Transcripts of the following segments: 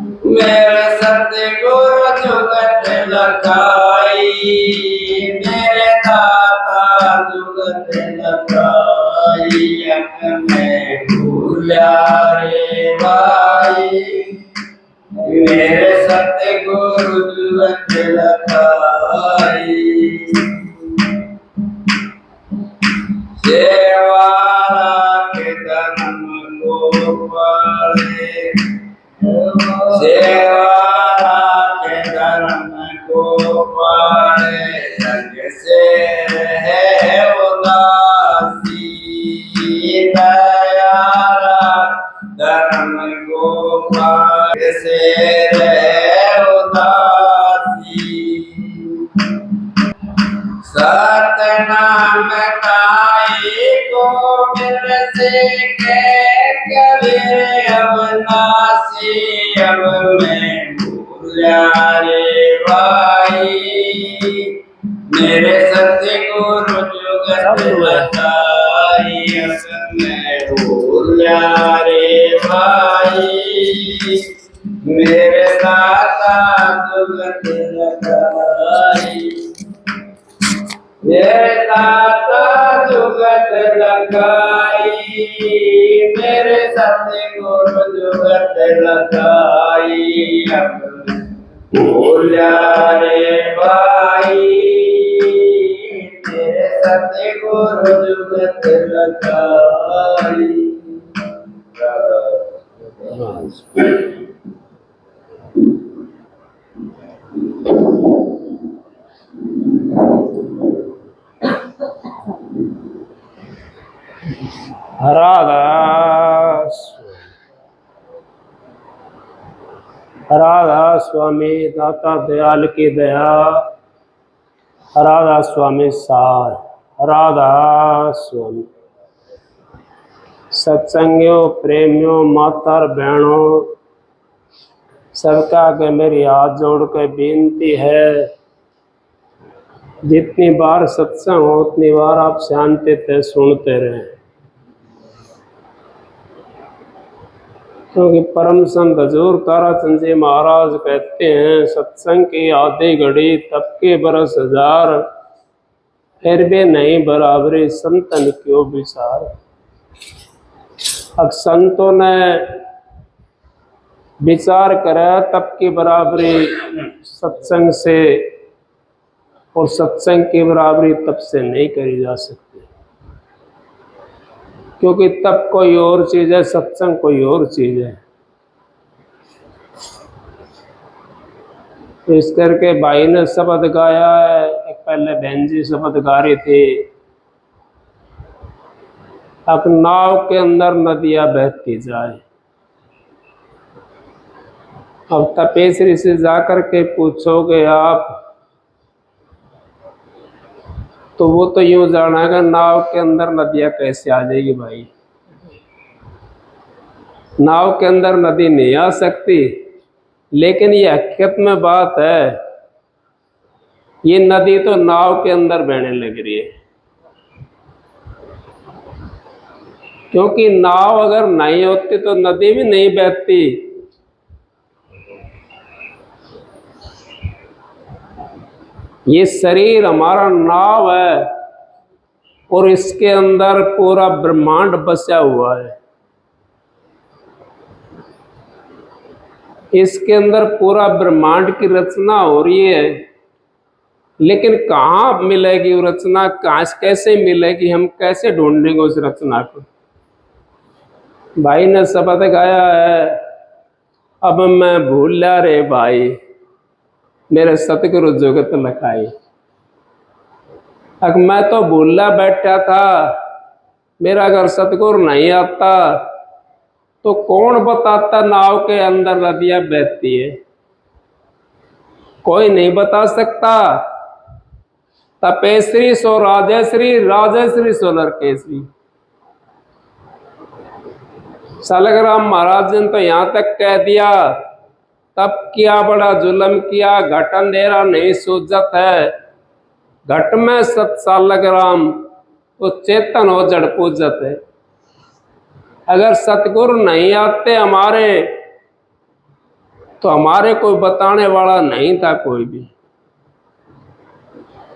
मेरे सतगुरु जुगत लगाई, मेरे दाता जुगत लगाई, मैं भूला रे भाई। मेरे सतगुरु जुगत लगाई, सेवारा के धर्म को पाले, सेवारा के धर्म को पाले, संग से है उदासी, दयारा धर्म को पाले से है उदासी। सतनाम काई को मिल से कभी अवनासी, अब मैं भूला रे भाई। मेरे सतगुरु जुगत लगाई, अब मैं भूला रे भाई। मेरे दाता जुगत लगाई, मेरे दाता जुगत लगाई, मेरे सतगुरु जुगत लगाई, अब भूला रे भाई। मेरे सतगुरु जुगत लगाई। राधा स्वामी दाता दयाल की दया, राधा स्वामी सार, राधा स्वामी। सत्संगियों, प्रेमियों, माता बहनों, सबका आगे मेरी हाथ जोड़ के बेनती है, जितनी बार सत्संग हो उतनी बार आप शांति से सुनते रहें, क्योंकि परम संत हजूर ताराचंद जी महाराज कहते हैं, सत्संग की आधी घड़ी तब के बरस हजार, फिर भी नहीं बराबरी संतन क्यों विचार। अब संतों ने विचार करा तब की बराबरी सत्संग से, और सत्संग की बराबरी तब से नहीं करी जा सकती, क्योंकि तब कोई और चीज है, सत्संग कोई और चीज है। तो इस करके भाई ने शब्द गाया है, एक पहले बहन जी शब्द गा रही थी, अब नाव के अंदर नदियां बहती जाए। अब तपेश्वरी से जाकर के पूछोगे आप, तो वो तो यूं जानेगा नाव के अंदर नदियां कैसे आ जाएगी। भाई नाव के अंदर नदी नहीं आ सकती, लेकिन ये हकीकत में बात है, ये नदी तो नाव के अंदर बहने लग रही है, क्योंकि नाव अगर नहीं होती तो नदी भी नहीं बहती। ये शरीर हमारा नाव है, और इसके अंदर पूरा ब्रह्मांड बसा हुआ है, इसके अंदर पूरा ब्रह्मांड की रचना हो रही है, लेकिन कहाँ मिलेगी वो रचना, कहाँ कैसे मिलेगी, हम कैसे ढूंढेंगे उस रचना को। भाई ने शब्द गाया है, अब मैं भूला रे भाई, मेरे सतगुरु जुगत लगाई। अब मैं तो भूला बैठा था, मेरा अगर सतगुरु नहीं आता तो कौन बताता नाव के अंदर नदियां बहती है, कोई नहीं बता सकता। तपेश्वरी सो राजश्री, राजश्री सो नरकेश्वरी। सालग्राम महाराज ने तो यहां तक कह दिया, तब किया बड़ा जुल्म किया, घट अंधेरा नहीं सूझत है, घट में सत सालग्राम तो चेतन हो जड़ पूजत है। अगर सतगुरु नहीं आते हमारे तो हमारे कोई बताने वाला नहीं था कोई भी,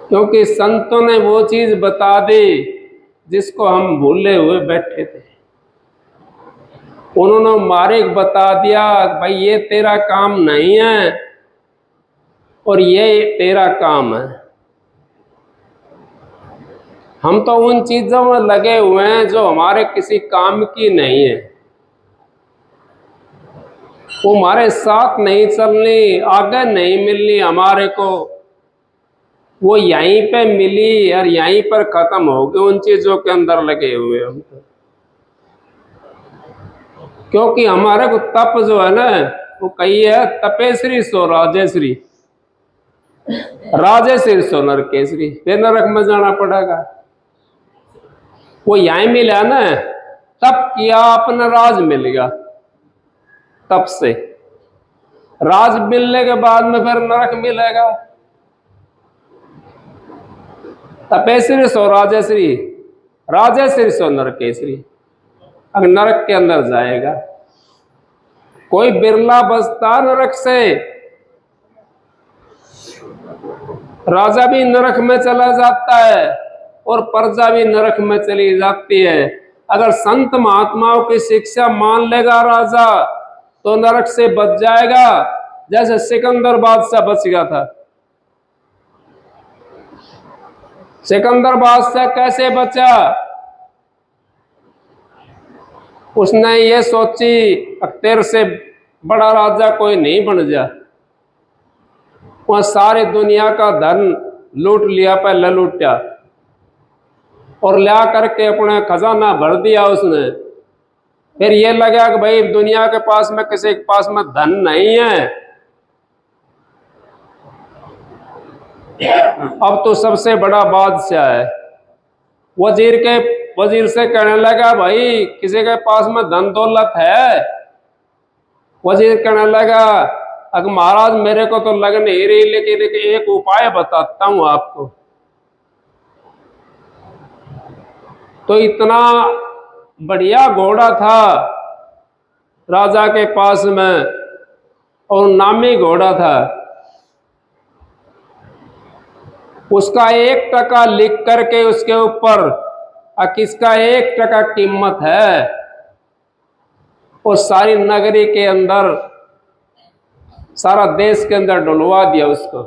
क्योंकि संतों ने वो चीज बता दी जिसको हम भूले हुए बैठे थे। उन्होंने मार्ग बता दिया, भाई ये तेरा काम नहीं है और ये तेरा काम है। हम तो उन चीजों में लगे हुए हैं जो हमारे किसी काम की नहीं है, वो हमारे साथ नहीं चलनी, आगे नहीं मिलनी हमारे को, वो यहीं पे मिली और यहीं पर खत्म हो गई। उन चीजों के अंदर लगे हुए हम तो, क्योंकि हमारे को तप जो है ना, वो कही है तपेश्री सो राजेश्री, राजेश्री सो नरकेश्वरी, फिर नरक में जाना पड़ेगा। वो यहीं मिला ना, तप किया अपना राज मिल गया, तप से राज मिलने के बाद में फिर नरक मिलेगा। तपेश्वरी सो राजेश्री, राजेश्री सो नरकेश्वरी, अगर नरक के अंदर जाएगा। कोई बिरला बचता नरक से, राजा भी नरक में चला जाता है और प्रजा भी नरक में चली जाती है। अगर संत महात्माओं की शिक्षा मान लेगा राजा तो नरक से बच जाएगा, जैसे सिकंदर बादशाह बच गया था। सिकंदर बादशाह कैसे बचा? उसने ये सोची तेरे से बड़ा राजा कोई नहीं बन जा। वह सारी दुनिया का धन लूट लिया, पहले लूटा और ला करके अपना खजाना भर दिया उसने। फिर ये लगा कि भाई दुनिया के पास में किसी के पास में धन नहीं है, अब तो सबसे बड़ा बादशाह है। वजीर से कहने लगा, भाई किसी के पास में धन दौलत है? वजीर कहने लगा, अगर महाराज मेरे को तो लग नहीं रही, लेकिन एक उपाय बताता हूं आपको। तो इतना बढ़िया घोड़ा था राजा के पास में और नामी घोड़ा था, उसका 1 टका लिख करके उसके ऊपर किसका 1 टका कीमत है, और सारी नगरी के अंदर, सारा देश के अंदर डुलवा दिया उसको।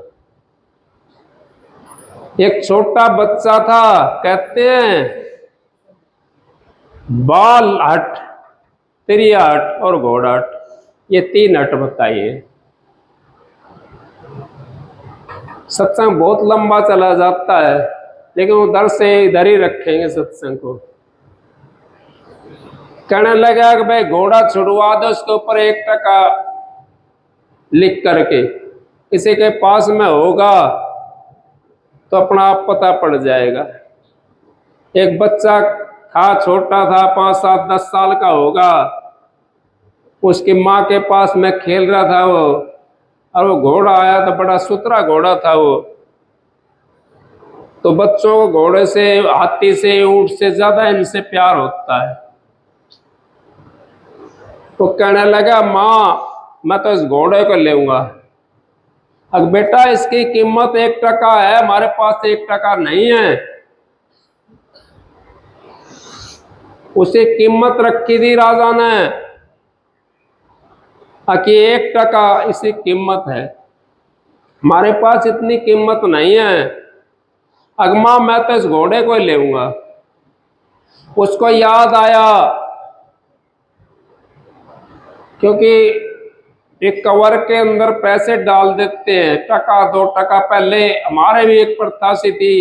एक छोटा बच्चा था, कहते हैं बाल हट, त्रिया हट और घोड़ा हट, ये 3 हट बताइए। सत्संग बहुत लंबा चला जाता है, लेकिन उधर से इधर ही रखेंगे सत्संग को। कहने लगा कि भाई घोड़ा छुड़वा दो, उसके ऊपर 1 टका लिख करके, किसी के पास में होगा तो अपना आप पता पड़ जाएगा। एक बच्चा था, छोटा था, 5, 7, 10 साल का होगा, उसकी माँ के पास में खेल रहा था वो, और वो घोड़ा आया तो बड़ा सुथरा घोड़ा था वो। तो बच्चों को घोड़े से, हाथी से, ऊंट से ज्यादा इनसे प्यार होता है। तो कहने लगा, माँ मैं तो इस घोड़े को लेऊंगा। अब बेटा इसकी कीमत 1 टका है, हमारे पास 1 टका नहीं है। उसे कीमत रखी थी राजा ने कि 1 टका इसकी कीमत है, हमारे पास इतनी कीमत नहीं है। अगमा मैं तो इस घोड़े को ही लेऊंगा। उसको याद आया, क्योंकि एक कवर के अंदर पैसे डाल देते हैं, 1 टका 2 टका। पहले हमारे भी एक प्रथा सी थी,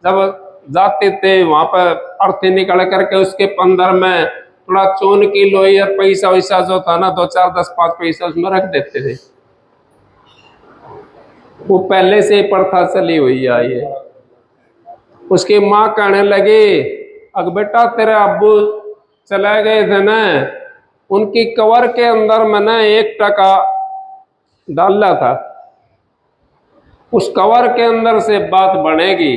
जब जाते थे वहां पर अर्थी निकल करके उसके अंदर में थोड़ा चून की लोई और पैसा वैसा जो था ना, 2, 4, 10, 5 पैसा उसमें रख देते थे। वो पहले से प्रथा चली हुई है ये। उसकी माँ कहने लगी, अग बेटा तेरे अब्बू चले गए थे ना, उनकी कवर के अंदर मैंने 1 टका डाला था, उस कवर के अंदर से बात बनेगी।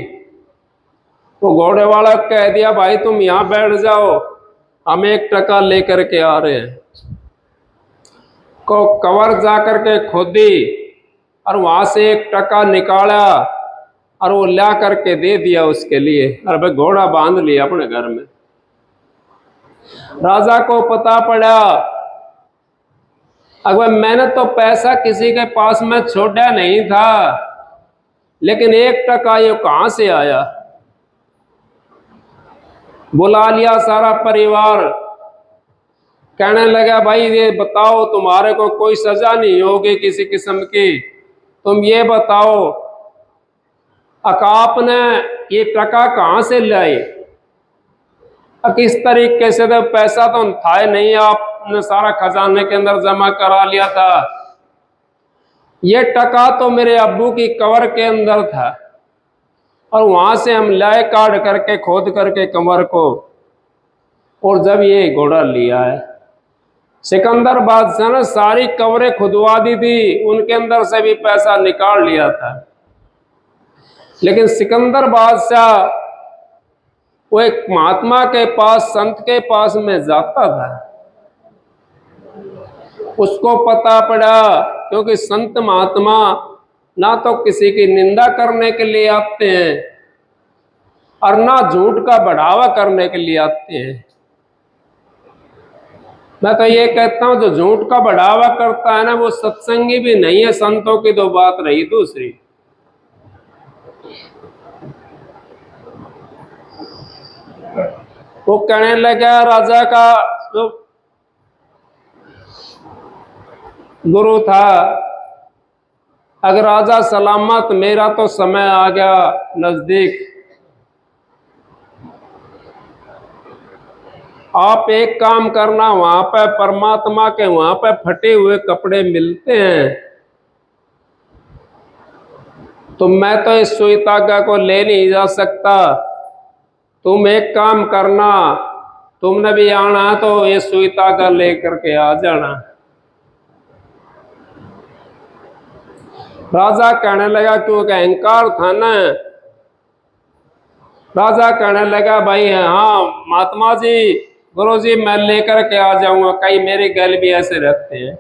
तो घोड़े वाला कह दिया, भाई तुम यहां बैठ जाओ, हम 1 टका लेकर के आ रहे हैं। को कवर जा करके खोदी और वहां से 1 टका निकाला और वो ला करके दे दिया उसके लिए, और भाई घोड़ा बांध लिया अपने घर में। राजा को पता पड़ा, अगर मैंने तो पैसा किसी के पास में छोड़ा नहीं था, लेकिन 1 टका ये कहां से आया। बुला लिया सारा परिवार, कहने लगा भाई ये बताओ, तुम्हारे को कोई सजा नहीं होगी किसी किस्म की, तुम ये बताओ आपने ये टका कहां से लाए, किस तरीके से, तो पैसा तो था नहीं, आपने सारा खजाने के अंदर जमा करा लिया था। ये टका तो मेरे अब्बू की कवर के अंदर था, और वहां से हम लाए काट करके, खोद करके कमर को, और जब ये घोड़ा लिया है। सिकंदर बादशाह ने सारी कवरें खुदवा दी थी, उनके अंदर से भी पैसा निकाल लिया था, लेकिन सिकंदर बादशाह वो एक महात्मा के पास, संत के पास में जाता था। उसको पता पड़ा, क्योंकि संत महात्मा ना तो किसी की निंदा करने के लिए आते हैं और ना झूठ का बढ़ावा करने के लिए आते हैं। मैं तो ये कहता हूं जो झूठ का बढ़ावा करता है ना, वो सत्संगी भी नहीं है। संतों की तो बात रही दूसरी। वो कहने लगा, राजा का जो गुरु था, अगर राजा सलामत, मेरा तो समय आ गया नजदीक, आप एक काम करना, वहां पे परमात्मा के वहां पे फटे हुए कपड़े मिलते हैं, तो मैं तो इस सुई धागा को ले नहीं जा सकता, तुम एक काम करना, तुमने भी आना तो ये सुई धागा लेकर के आ जाना। राजा कहने लगा, क्योंकि अहंकार था ना, राजा कहने लगा भाई हाँ महात्मा जी, गुरु जी मैं लेकर के आ जाऊंगा, कई मेरे गल भी ऐसे रहते हैं,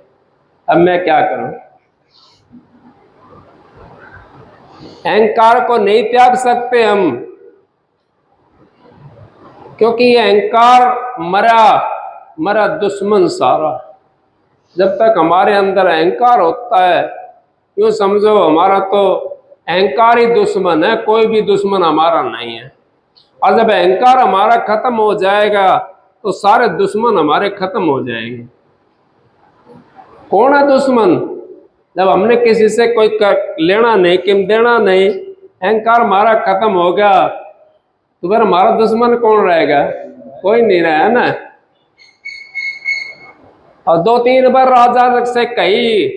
अब मैं क्या करूं। अहंकार को नहीं त्याग सकते हम, क्योंकि ये अहंकार मरा दुश्मन सारा। जब तक हमारे अंदर अहंकार होता है, यूं समझो हमारा तो अहंकार ही दुश्मन है, कोई भी दुश्मन हमारा नहीं है। और जब अहंकार हमारा खत्म हो जाएगा तो सारे दुश्मन हमारे खत्म हो जाएंगे। कौन है दुश्मन? जब हमने किसी से कोई लेना नहीं, किम देना नहीं, अहंकार हमारा खत्म हो गया, तो फिर हमारा दुश्मन कौन रहेगा? कोई नहीं रहा ना। और 2-3 बार राजा से कही,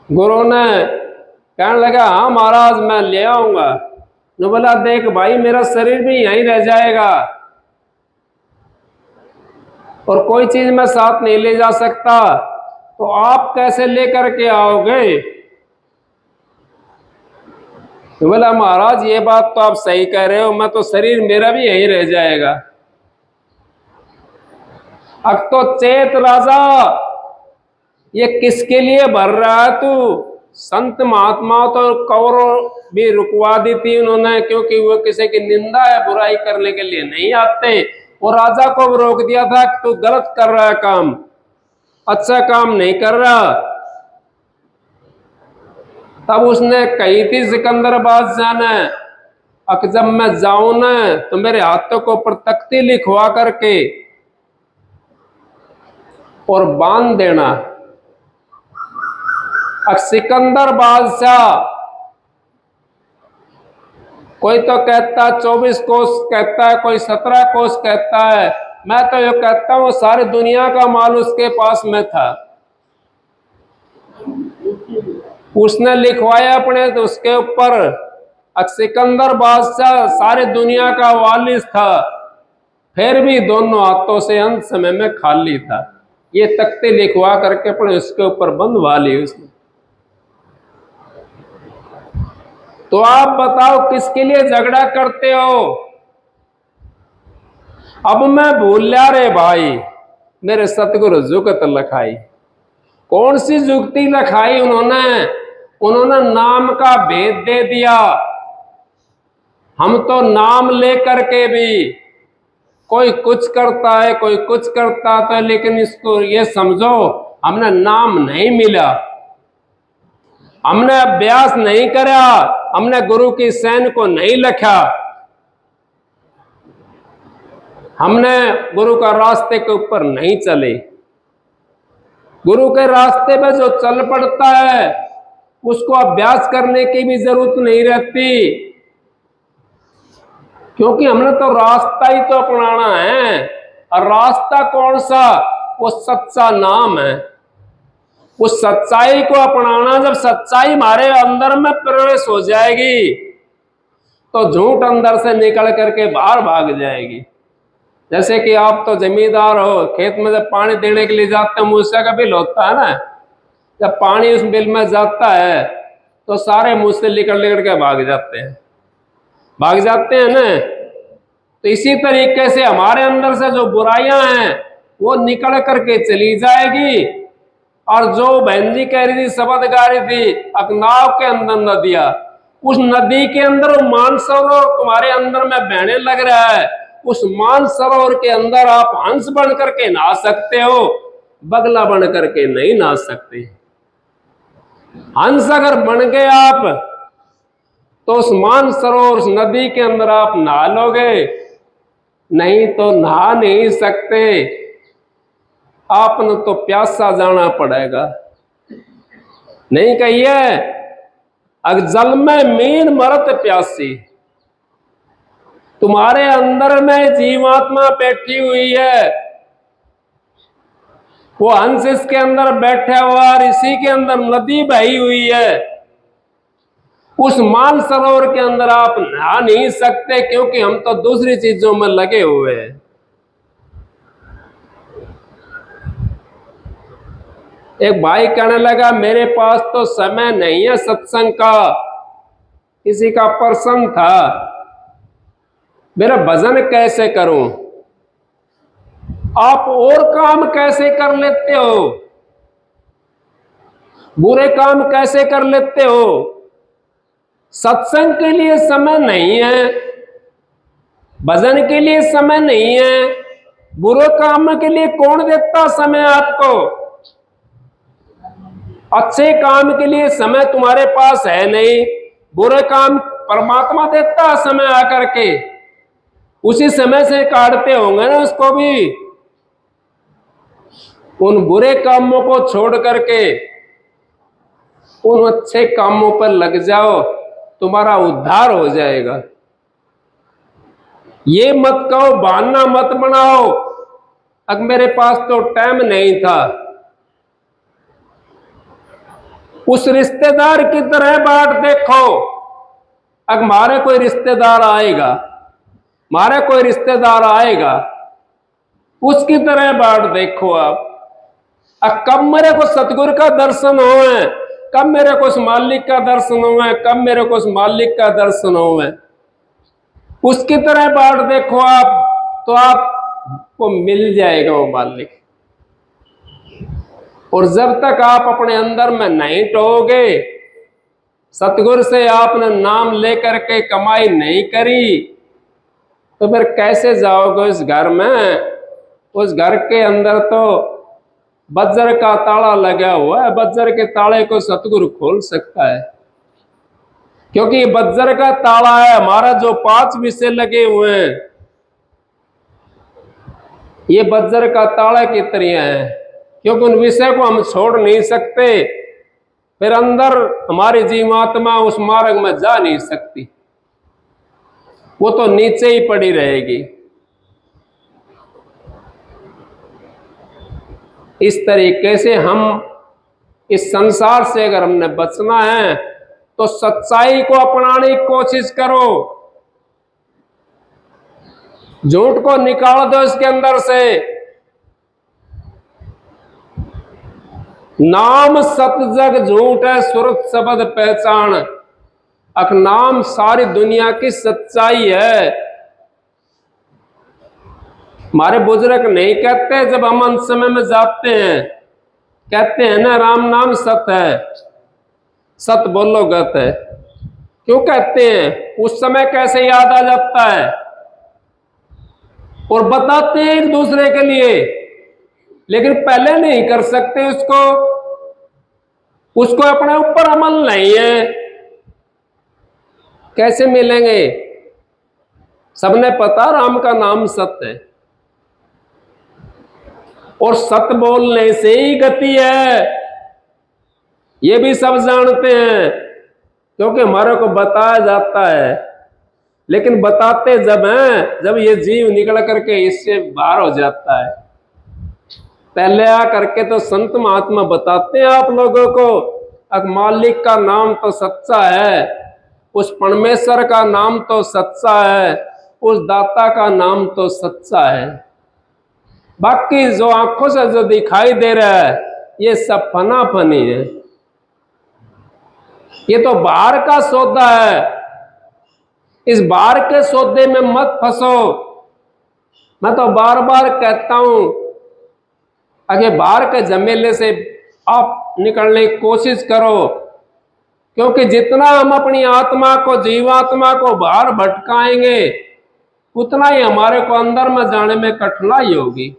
गुरु ने कहने लगा हाँ महाराज मैं ले आऊंगा। ने बोला देख भाई मेरा शरीर भी यहीं रह जाएगा और कोई चीज मैं साथ नहीं ले जा सकता, तो आप कैसे लेकर के आओगे? तो बोला महाराज ये बात तो आप सही कह रहे हो, मैं तो शरीर मेरा भी यहीं रह जाएगा। अब तो चेत राजा, ये किसके लिए भर रहा है तू? संत महात्मा तो कौरव भी रुकवा दी थी उन्होंने, क्योंकि वो किसी की निंदा या बुराई करने के लिए नहीं आते। और राजा को भी रोक दिया था कि तू गलत कर रहा है काम, अच्छा काम नहीं कर रहा। तब उसने कही थी सिकंदर बादशाह ने, अब जब मैं जाऊं ना तो मेरे हाथों को ऊपर तख्ती लिखवा करके और बांध देना। अब सिकंदर बादशाह, कोई तो कहता 24 कोस कहता है, कोई 17 कोस कहता है, मैं तो ये कहता हूं सारी दुनिया का माल उसके पास में था। उसने लिखवाया अपने तो उसके ऊपर। सिकंदर बादशाह सारी दुनिया का वालिस था, फिर भी दोनों हाथों से अंत समय में खाली था। ये तख्ते लिखवा करके अपने उसके ऊपर बंधवा ली उसने। तो आप बताओ किसके लिए झगड़ा करते हो? अब मैं भूल लिया रे भाई, मेरे सतगुरु जुगत लखाई। कौन सी जुगती लखाई उन्होंने नाम का भेद दे दिया। हम तो नाम लेकर के भी कोई कुछ करता है, कोई कुछ करता था, लेकिन इसको ये समझो हमने नाम नहीं मिला, हमने अभ्यास नहीं करा, हमने गुरु की सैन को नहीं लिखा, हमने गुरु का रास्ते के ऊपर नहीं चले। गुरु के रास्ते पे जो चल पड़ता है उसको अभ्यास करने की भी जरूरत नहीं रहती, क्योंकि हमने तो रास्ता ही तो अपनाना है। और रास्ता कौन सा? वो सच्चा नाम है। उस सच्चाई को अपनाना, जब सच्चाई हमारे अंदर में प्रवेश हो जाएगी तो झूठ अंदर से निकल करके बाहर भाग जाएगी। जैसे कि आप तो जमींदार हो, खेत में जब पानी देने के लिए जाते हैं, मूसा का बिल होता है ना, जब पानी उस बिल में जाता है तो सारे मुंह से लिकड़ लिकड़ के भाग जाते हैं ना। तो इसी तरीके से हमारे अंदर से जो बुराइयां हैं वो निकल करके चली जाएगी। और जो बहन जी कह रही थी, शब्द गा रही थी, अकनाव के अंदर नदियां, उस नदी के अंदर मानसरोवर तुम्हारे अंदर में बहने लग रहा है। उस मानसरोवर के अंदर आप हंस बन करके नहा सकते हो, बगला बन करके नहीं नहा सकते। हंस अगर बन गए आप तो उस मानसरोवर उस नदी के अंदर आप नहा लोगे, नहीं तो नहा नहीं सकते। आपने तो प्यासा जाना पड़ेगा। नहीं कहिए अगर जल में मीन मरत प्यासी, तुम्हारे अंदर में जीवात्मा बैठी हुई है, वो हंस इसके अंदर बैठा हुआ और इसी के अंदर नदी बही हुई है। उस मानसरोवर के अंदर आप नहा नहीं सकते, क्योंकि हम तो दूसरी चीजों में लगे हुए हैं। एक भाई कहने लगा, मेरे पास तो समय नहीं है सत्संग का। किसी का प्रश्न था, मेरा भजन कैसे करूं? आप और काम कैसे कर लेते हो? बुरे काम कैसे कर लेते हो? सत्संग के लिए समय नहीं है, भजन के लिए समय नहीं है, बुरे काम के लिए कौन देता समय आपको? अच्छे काम के लिए समय तुम्हारे पास है नहीं, बुरे काम परमात्मा देता समय आकर के, उसी समय से काटते होंगे ना उसको भी। उन बुरे कामों को छोड़ करके उन अच्छे कामों पर लग जाओ, तुम्हारा उद्धार हो जाएगा। ये मत कहो, बहाना मत बनाओ, अब मेरे पास तो टाइम नहीं था। उस रिश्तेदार की तरह बाट देखो, अब हमारे कोई रिश्तेदार आएगा, हमारे कोई रिश्तेदार आएगा, उसकी तरह बाट देखो आप। अब कब मेरे को सतगुरु का दर्शन होए, कब मेरे को उस मालिक का दर्शन होए, कब मेरे को उस मालिक का दर्शन होए, उसकी तरह बाट देखो आप, तो आपको मिल जाएगा वो मालिक। और जब तक आप अपने अंदर में नहीं टोगे, सतगुरु से आपने नाम लेकर के कमाई नहीं करी, तो फिर कैसे जाओगे उस घर में? उस घर के अंदर तो बज्र का ताला लगा हुआ है, बज्र के ताले को सतगुरु खोल सकता है, क्योंकि बज्र का ताला है। हमारा जो 5 विषय लगे हुए हैं, ये बज्र का ताला की तरह है, क्योंकि उन विषय को हम छोड़ नहीं सकते। फिर अंदर हमारी जीवात्मा उस मार्ग में जा नहीं सकती, वो तो नीचे ही पड़ी रहेगी। इस तरीके से हम इस संसार से अगर हमने बचना है तो सच्चाई को अपनाने की कोशिश करो, झूठ को निकाल दो इसके अंदर से। नाम सत जग झूठ है, सुरत शब्द पहचान। अक नाम सारी दुनिया की सच्चाई है। हमारे बुजुर्ग नहीं कहते, जब हम अंत समय में जाते हैं कहते हैं ना, राम नाम सत है, सत बोलो गत है। क्यों कहते हैं? उस समय कैसे याद आ जाता है, और बताते हैं एक दूसरे के लिए, लेकिन पहले नहीं कर सकते उसको, उसको अपने ऊपर अमल नहीं है, कैसे मिलेंगे? सबने पता राम का नाम सत्य है, और सत्य बोलने से ही गति है, ये भी सब जानते हैं, क्योंकि हमारे को बताया जाता है। लेकिन बताते जब हैं जब ये जीव निकल करके इससे बाहर हो जाता है। पहले आ करके तो संत महात्मा बताते हैं आप लोगों को, अब मालिक का नाम तो सच्चा है, उस परमेश्वर का नाम तो सच्चा है, उस दाता का नाम तो सच्चा है। बाकी जो आंखों से जो दिखाई दे रहा है ये सब फना फनी है, ये तो बाहर का सौदा है। इस बाहर के सौदे में मत फंसो। मैं तो बार बार कहता हूं, अगर बाहर के झमेले से आप निकलने की कोशिश करो, क्योंकि जितना हम अपनी आत्मा को, जीवात्मा को बाहर भटकाएंगे, उतना ही हमारे को अंदर में जाने में कठिनाई होगी।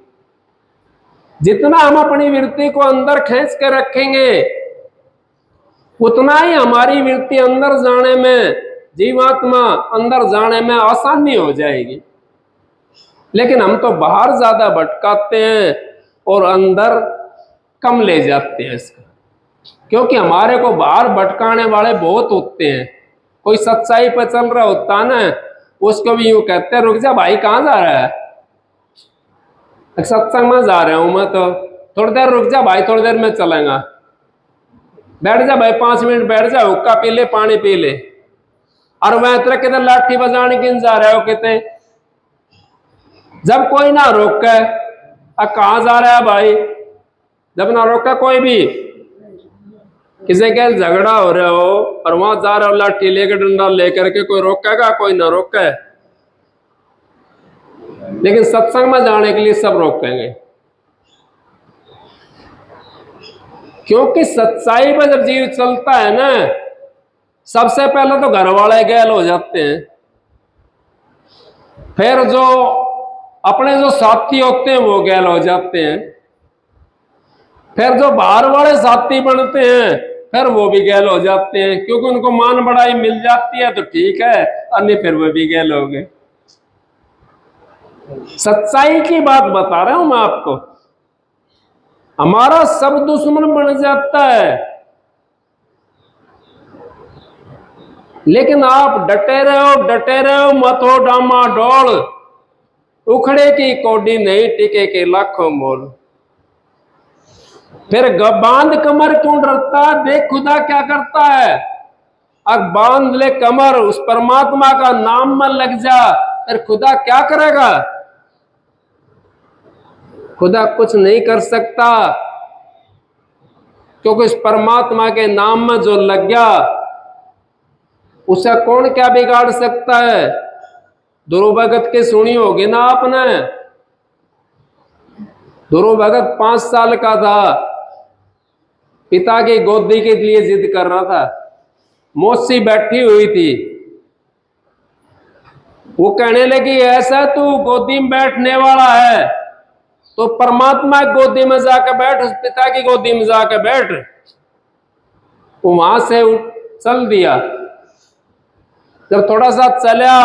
जितना हम अपनी वृत्ति को अंदर खींच के रखेंगे, उतना ही हमारी वृत्ति अंदर जाने में, जीवात्मा अंदर जाने में आसानी हो जाएगी। लेकिन हम तो बाहर ज्यादा भटकाते हैं और अंदर कम ले जाते हैं इसका, क्योंकि हमारे को बाहर भटकाने वाले बहुत होते हैं। कोई सच्चाई पर चल रहा होता है ना, उसको भी यूं कहते हैं, रुक जा भाई, कहाँ जा रहा है? सत्संग में जा रहा हूं मैं, तो थोड़ी देर रुक जा भाई, थोड़ी देर में चलेगा। बैठ जा भाई, 5 मिनट बैठ जा, हुक्का पी ले, पानी पी ले। और वह तरह किधर लाठी बजाने किन जा रहे हो कहते, जब कोई ना रोके, कहाँ जा रहा है भाई? जब ना रोका कोई भी, किसी के झगड़ा हो रहा हो और वहां जा रहे हो लाठी लेकर, डंडा लेकर के, कोई रोकेगा? कोई ना रोके। लेकिन सत्संग में जाने के लिए सब रोकेंगे, क्योंकि सच्चाई पर जब जीव चलता है ना, सबसे पहले तो घर वाले गैल हो जाते हैं, फिर जो अपने जो साथी होते हैं वो गैल हो जाते हैं, फिर जो बाहर वाले साथी बनते हैं फिर वो भी गैल हो जाते हैं, क्योंकि उनको मान बढ़ाई मिल जाती है तो ठीक है, अन्य फिर वो भी गैल हो गए। सच्चाई की बात बता रहा हूं मैं आपको। हमारा सब दुश्मन बन जाता है, लेकिन आप डटे रहो, मत हो डामाडोल। उखड़े की कौड़ी नहीं, टिके के लाखों मोल। फिर बांध कमर क्यों डरता? देख खुदा क्या करता है। अब बांध ले कमर, उस परमात्मा का नाम में लग जा, फिर खुदा क्या करेगा? खुदा कुछ नहीं कर सकता, क्योंकि इस परमात्मा के नाम में जो लग गया, उसे कौन क्या बिगाड़ सकता है? ध्रुव भगत की सुनी होगी ना आपने। ध्रुव भगत 5 साल का था, पिता की गोदी के लिए जिद कर रहा था। मौसी बैठी हुई थी, वो कहने लगी, ऐसा तू गोदी में बैठने वाला है तो परमात्मा की गोदी में जाकर बैठ, उस पिता की गोदी में जाकर बैठ। वो वहां से चल दिया। जब थोड़ा सा चला,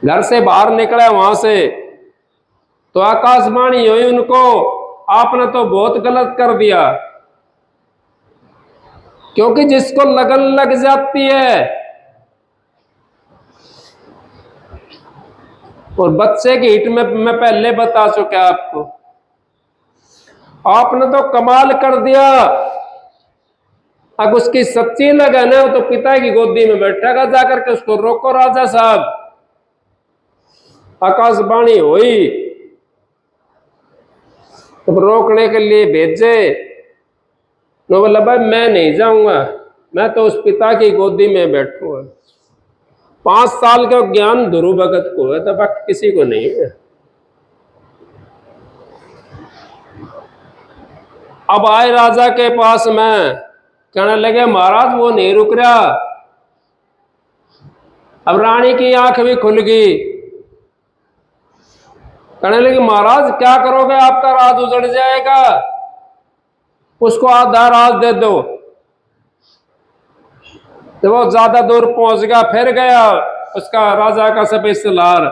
घर से बाहर निकला वहां से, तो आकाशवाणी हुई उनको, आपने तो बहुत गलत कर दिया। क्योंकि जिसको लगन लग जाती है, और बच्चे की हिट में मैं पहले बता चुका आपको, आपने तो कमाल कर दिया। अब उसकी सच्ची लगन है तो पिता की गोदी में बैठेगा जाकर के, उसको रोको राजा साहब। आकाशवाणी हुई, तो रोकने के लिए भेजे, तो बोला भाई मैं नहीं जाऊंगा, मैं तो उस पिता की गोदी में बैठूंगा। 5 साल का ज्ञान ध्रुव भगत को है, तो बाकी किसी को नहीं है। अब आए राजा के पास में, कहने लगे महाराज वो नहीं रुक रहा। अब रानी की आंख भी खुल गई, कहने लगे महाराज क्या करोगे, आपका राज उजड़ जाएगा, उसको आधा राज दे दो। तो वो ज्यादा दूर पहुंच गया, फिर गया उसका राजा का सब सलार,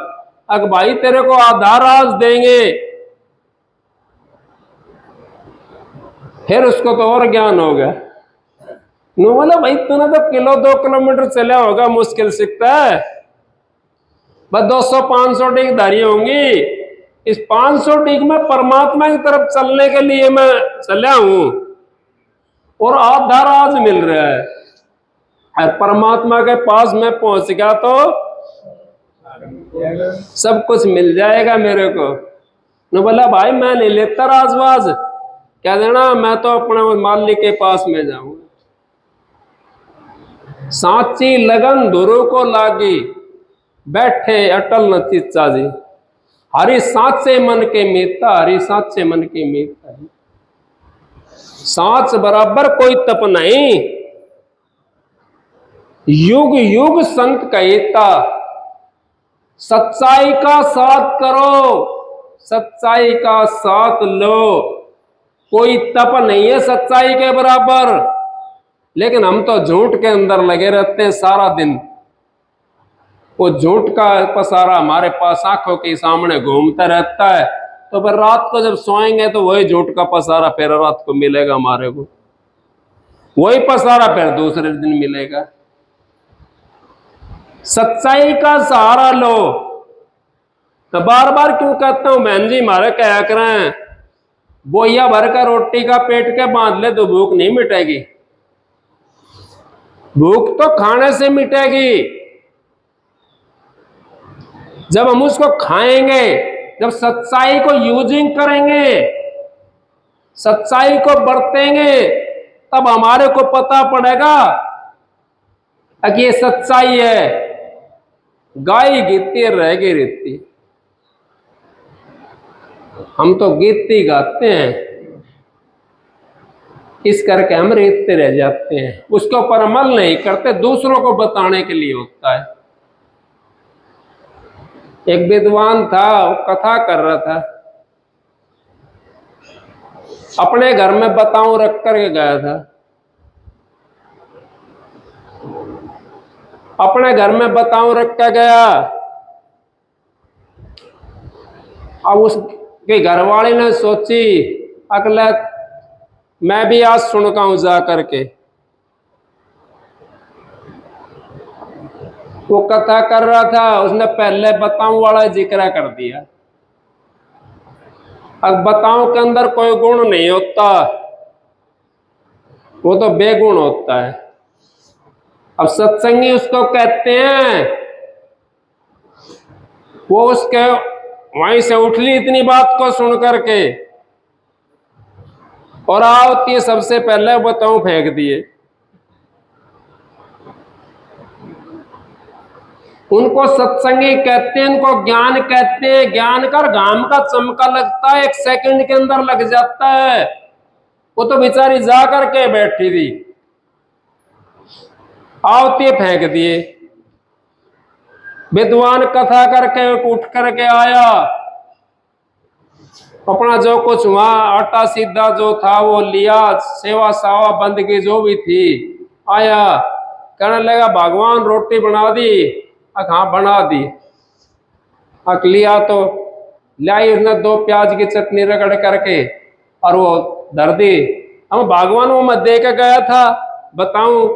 अगर भाई तेरे को आधा राज देंगे। फिर उसको तो और ज्ञान हो गया। नो बोला भाई तूने तो 2 किलोमीटर चला होगा, मुश्किल सीखता है, बस 200-500 डीग धारी होंगी, इस 500 डीग में परमात्मा की तरफ चलने के लिए मैं चला हूं, और आधा राज मिल रहा है, और परमात्मा के पास में पहुंच गया तो सब कुछ मिल जाएगा मेरे को। नो बोला भाई मैं नहीं लेता राजवाज, क्या देना, मैं तो अपने मालिक के पास में जाऊंगा। सांची लगन धुरु को लागी, बैठे अटल न चिच्चा जी, हरि साचे मन के मीता, हरि साचे मन के मीता। सांच बराबर कोई तप नहीं, युग युग संत कहता, सच्चाई का साथ करो, सच्चाई का साथ लो। कोई तप नहीं है सच्चाई के बराबर, लेकिन हम तो झूठ के अंदर लगे रहते हैं सारा दिन। वो झूठ का पसारा हमारे पास आंखों के सामने घूमता रहता है, तो फिर रात को जब सोएंगे तो वही झूठ का पसारा फिर रात को मिलेगा हमारे को, वही पसारा फिर दूसरे दिन मिलेगा। सच्चाई का सहारा लो। तो बार बार क्यों कहता हूं, बहन जी हमारे क्या करें, बोइया भर का रोटी का पेट के बांध ले तो भूख नहीं मिटेगी। भूख तो खाने से मिटेगी, जब हम उसको खाएंगे, जब सच्चाई को यूजिंग करेंगे, सच्चाई को बरतेंगे, तब हमारे को पता पड़ेगा कि ये सच्चाई है। गाय गीतती रहेगी रीति, हम तो गीतती गाते हैं, इस करके हम रीतते रह जाते हैं, उसके ऊपर अमल नहीं करते, दूसरों को बताने के लिए होता है। एक विद्वान था, वो कथा कर रहा था, अपने घर में बताऊं रख करके गया था, अपने घर में बताऊं रख कर गया। अब उसके घरवाले ने सोची अगला मैं भी आज सुनका हूं जा करके। वो कथा कर रहा था, उसने पहले बताऊं वाला जिक्र कर दिया। अब बताऊं के अंदर कोई गुण नहीं होता, वो तो बेगुण होता है। अब सत्संगी उसको कहते हैं, वो उसके वहीं से उठ ली इतनी बात को सुन करके, और आवती सबसे पहले बताऊं फेंक दिए। उनको सत्संगी कहते हैं, उनको ज्ञान कहते हैं। ज्ञान कर घाम का चमका लगता है, 1 सेकंड के अंदर लग जाता है। वो तो बेचारी जा करके बैठी थी, आवती फेंक दिए। विद्वान कथा करके उठ करके आया, अपना जो कुछ वहां आटा सीधा जो था वो लिया, सेवा सावा बंदगी जो भी थी, आया, कहने लगा भगवान रोटी बना दी। हाँ बना दी। अक लिया तो लाई, उसने 2 प्याज की चटनी रगड़ करके और वो धर दी। हम भगवान वो मैं दे के गया था, बताऊं,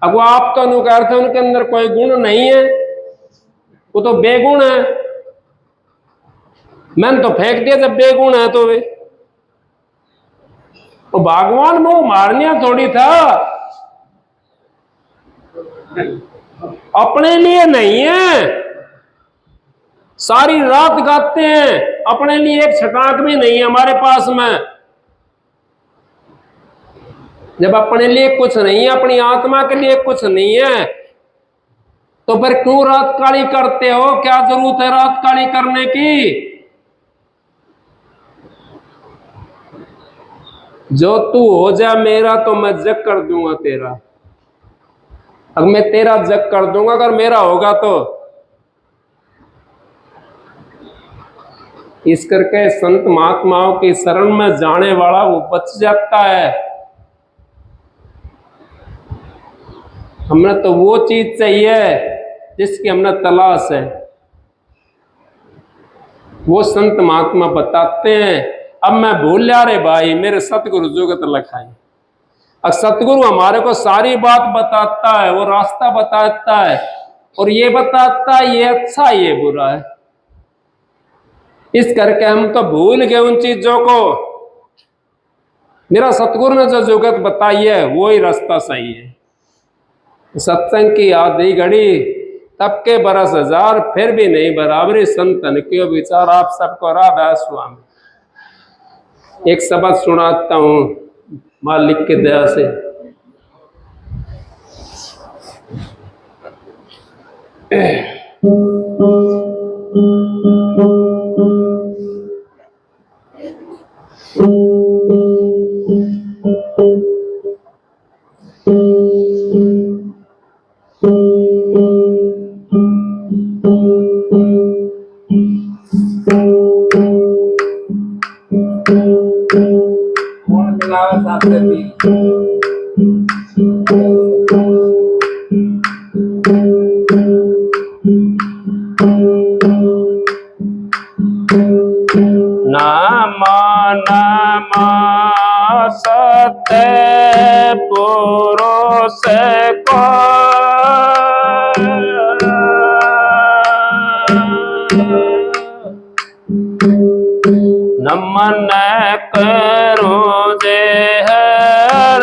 अब वो आप तो नहीं कह रहे थे उनके अंदर कोई गुण नहीं है, वो तो बेगुण है। मैंने तो फेंक दिया जब बेगुण है तो वे तो भगवान वो मारनिया थोड़ी था, अपने लिए नहीं है। सारी रात गाते हैं, अपने लिए एक छटाक भी नहीं है हमारे पास में। जब अपने लिए कुछ नहीं है, अपनी आत्मा के लिए कुछ नहीं है, तो फिर क्यों रात काली करते हो? क्या जरूरत है रात काली करने की? जो तू हो जा मेरा तो मैं जग कर दूंगा तेरा। अगर मैं तेरा जग कर दूंगा अगर मेरा होगा तो। इस करके संत महात्माओं की शरण में जाने वाला वो बच जाता है। हमें तो वो चीज चाहिए जिसकी हमने तलाश है, वो संत महात्मा बताते हैं। अब मैं भूल जा रे भाई मेरे सतगुरु जुगत लखाई। अब सतगुरु हमारे को सारी बात बताता है, वो रास्ता बताता है और ये बताता है ये अच्छा ये बुरा है। इस करके हम तो भूल गए उन चीजों को। मेरा सतगुरु ने जो जुगत बताई है वो ही रास्ता सही है। सत्संग की आधी घड़ी तब के बरस हजार फिर भी नहीं बराबरी संतन क्यों विचार। आप सबको राधा स्वामी। एक शब्द सुनाता हूं मालिक की दया से। कौन मिलावे शास्त्र की? नामा नामा सत्य पुरुष को नमन करो जे हर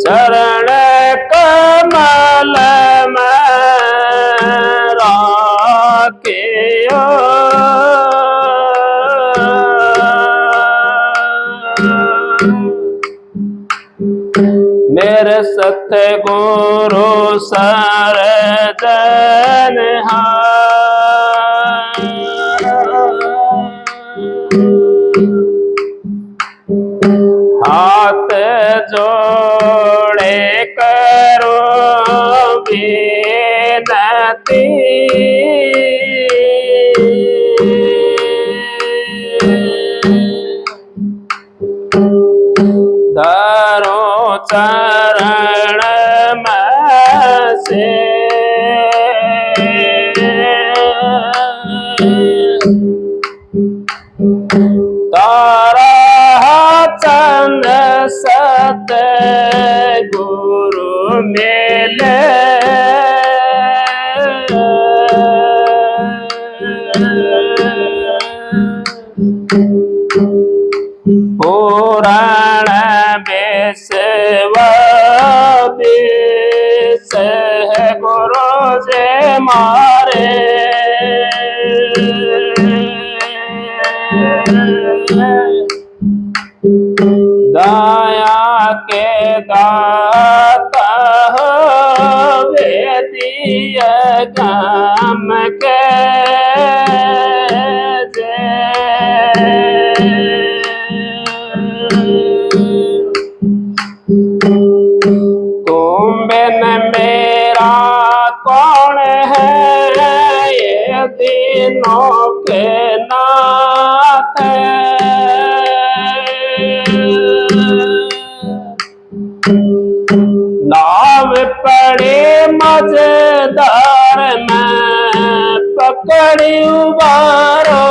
चरण कमल में राखियो मेरे सतगुरु सरजन हाथ जोड़े करो विनती धरो चरण में से तारा चंद सत गुरु मिले पुराण विश्व विष गुरु जे मारे दया के दाता वेदीय गम के तुम बिन मेरा कौन है ये दिनों के नाथ नाव पड़े मजेदार में पकड़ी उबारो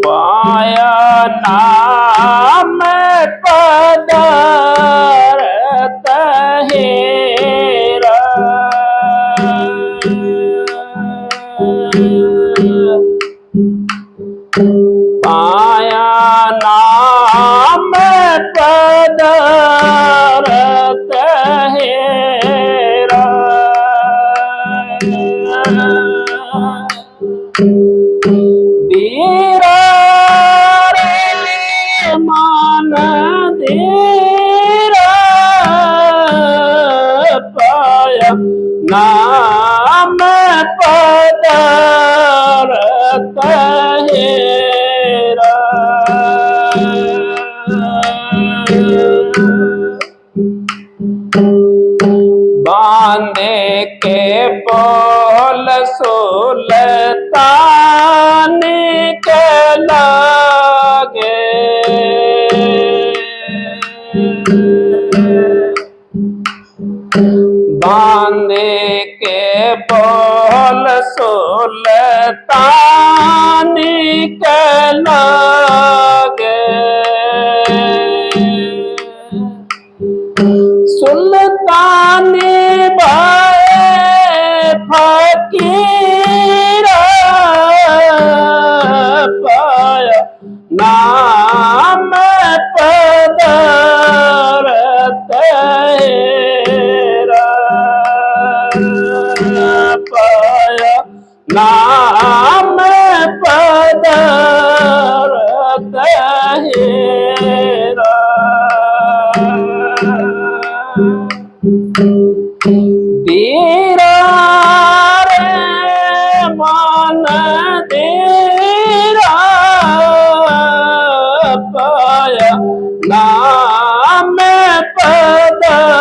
पाया नाम पदारथ हेरा पाया पाया नाम पदारथ हेरा। बांधे के बोल सुल्तान के लागे, बांधे के बोल सुल्तान के लागे, सुल्तानी भाई फकीरा पाया नाम पदारथ हेरा। पाया नाम पदारथ हेरा। तेरा रे मन तेरा पाया नाम पदारथ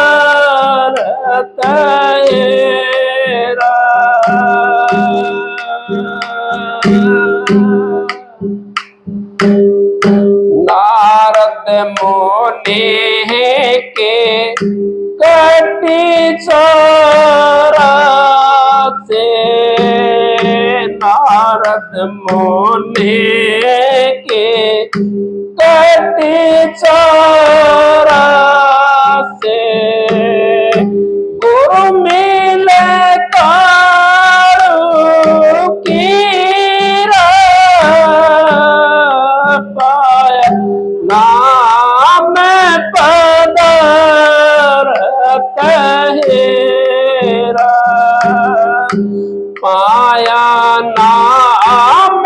हेरा। नारद मुनि के कटी चौरासे, नारद मुनि के कटी चौरासे, गुरु मिले कारू कीरा पाया नाम पदारथ हेरा। पाया नाम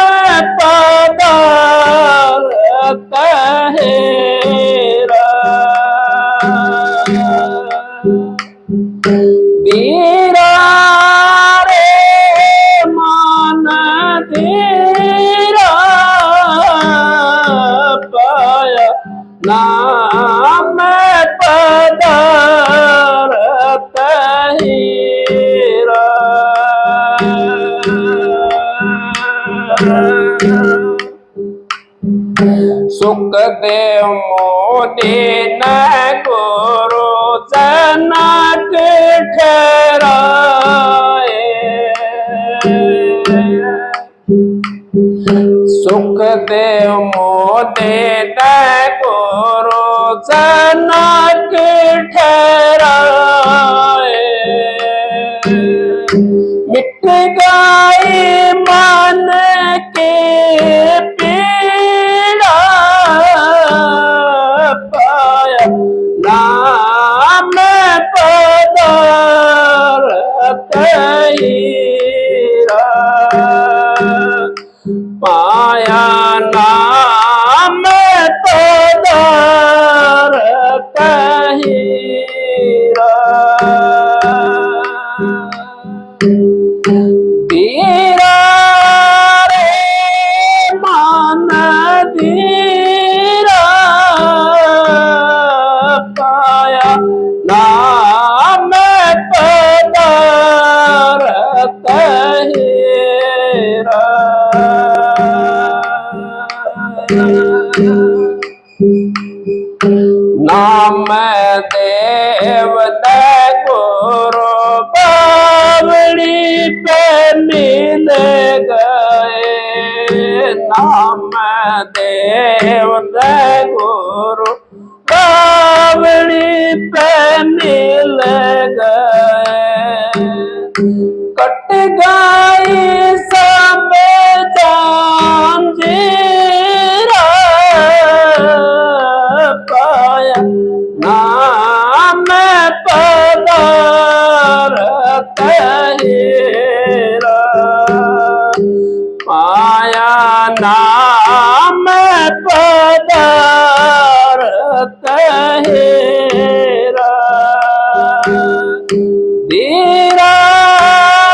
पदारथ हेरा। तेरा रे मन तेरा पाया नाम पदारथ हेरा। सुखदेव मुनि न गुरु जनक ठहराए, सुखदेव मुनि न गुरु जनक ठहराए, मिट गई मन के पीड़ा पाया नाम पदारथ हेरा। पाया नाम पदारथ हेरा। तेरा रे मन तेरा पाया नाम पदारथ हेरा। नाम देव गुरु बावड़ी पे मिल गए, नाम देव गुरु बावड़ी पे मिल गए। कट गई सब जंजीरा पाया नाम पदारथ हेरा। पाया नाम पदारथ हेरा। धीरा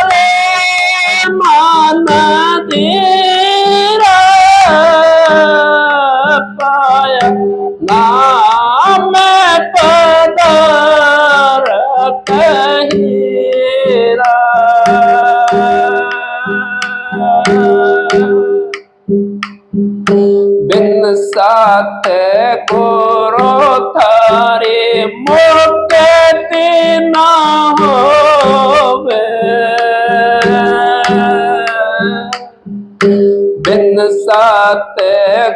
रे मान धीरा पाया नाम पदारथ हीरा बिन साथ गुरु थारे मुक्ति न होवे बिन साथ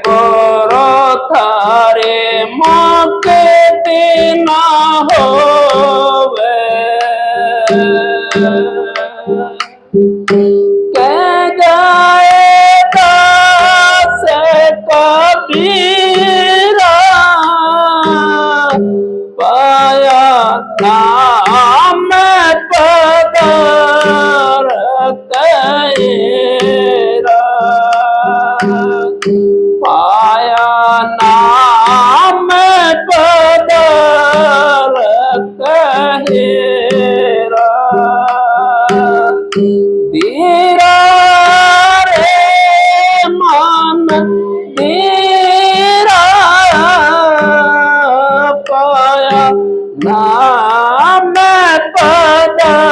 गुरु थारे मुक्ति न होवे कह जाए दास कबीरा पाया नाम पदारथ हीरा पाया नाम पदारथ हीरा धीरा रे मान धीरा पाया नाम पदारथ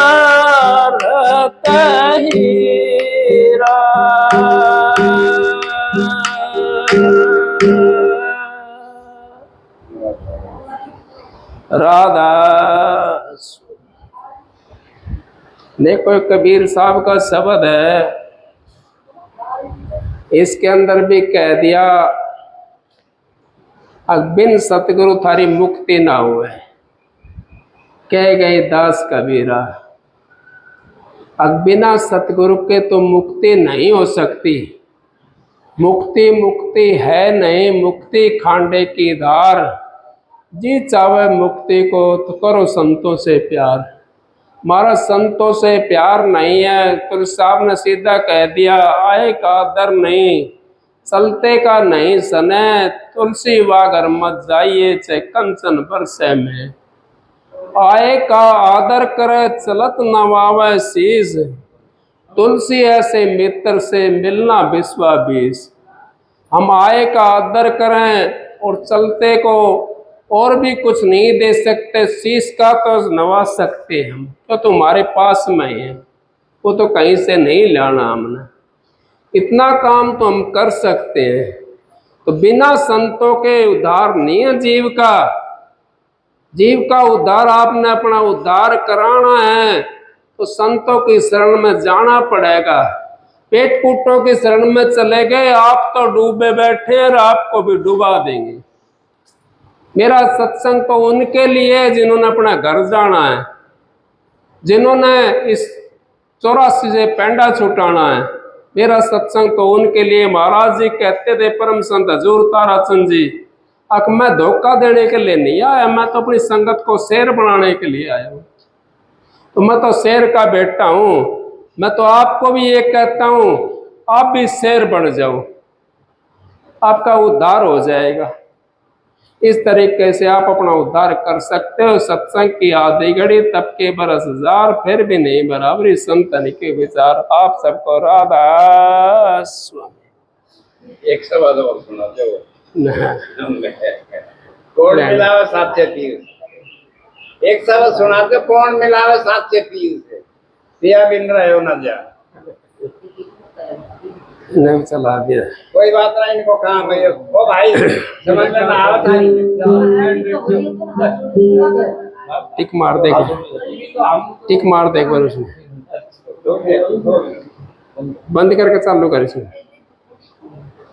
हीरा राधा देखो कबीर साहब का शब्द है, इसके अंदर भी कह दिया बिन सतगुरु थारी मुक्ति ना हुए, कह गए दास कबीरा। अब बिना सतगुरु के तो मुक्ति नहीं हो सकती। मुक्ति मुक्ति है नहीं, मुक्ति खांडे की धार। जी चाहे मुक्ति को तो करो संतों से प्यार। हमारा संतों से प्यार नहीं है। तो साहब ने सीधा कह दिया, आए का दर नहीं, चलते का नहीं सने, तुलसी वागर मत जाइए चे कंचन बरसे में। आए का आदर करे चलत नवावे शीस, तुलसी ऐसे मित्र से मिलना बिस्वा बीस। हम आए का आदर करें और चलते को और भी कुछ नहीं दे सकते, शीश का तो नवा सकते हम, तो तुम्हारे पास में है, वो तो कहीं से नहीं लाना हमने। इतना काम तो हम कर सकते हैं। तो बिना संतों के उद्धार नहीं है जीव का। जीव का उद्धार आपने अपना उद्धार कराना है तो संतों की शरण में जाना पड़ेगा। पेट कुटों की शरण में चले गए आप तो डूबे बैठे और आपको भी डुबा देंगे। मेरा सत्संग तो उनके लिए जिन्होंने अपना घर जाना है, जिन्होंने इस 84 से पेंडा छुटाना है। मेरा सत्संग तो उनके लिए। महाराज जी कहते थे परम संत हजूर ताराचंद जी, अक मैं धोखा देने के लिए नहीं आया, मैं तो अपनी संगत को शेर बनाने के लिए आया हूँ। तो मैं तो शेर का बेटा हूँ। मैं तो आपको भी ये कहता हूँ, आप भी शेर बन जाओ, आपका उद्धार हो जाएगा। इस तरीके से आप अपना उद्धार कर सकते हो। सत्संग की आधी घड़ी तब के बरस हजार, फिर भी नहीं बराबरी संतन के विचार। आप सबको राधा स्वामी। एक सवाल और सुना दो। कौन मिलावे साचे पीर? एक सवाल सुना दो, कौन मिलावे साचे पीर से? पिया बिन रहे हो न जा, नहीं चला दिया। कोई बात नहीं, इनको कहाँ भाई, ओ भाई समझ में ना आवत है। टिक मार दे, टिक मार दे एक बार उसमें, बंद करके चालू कर इसमें।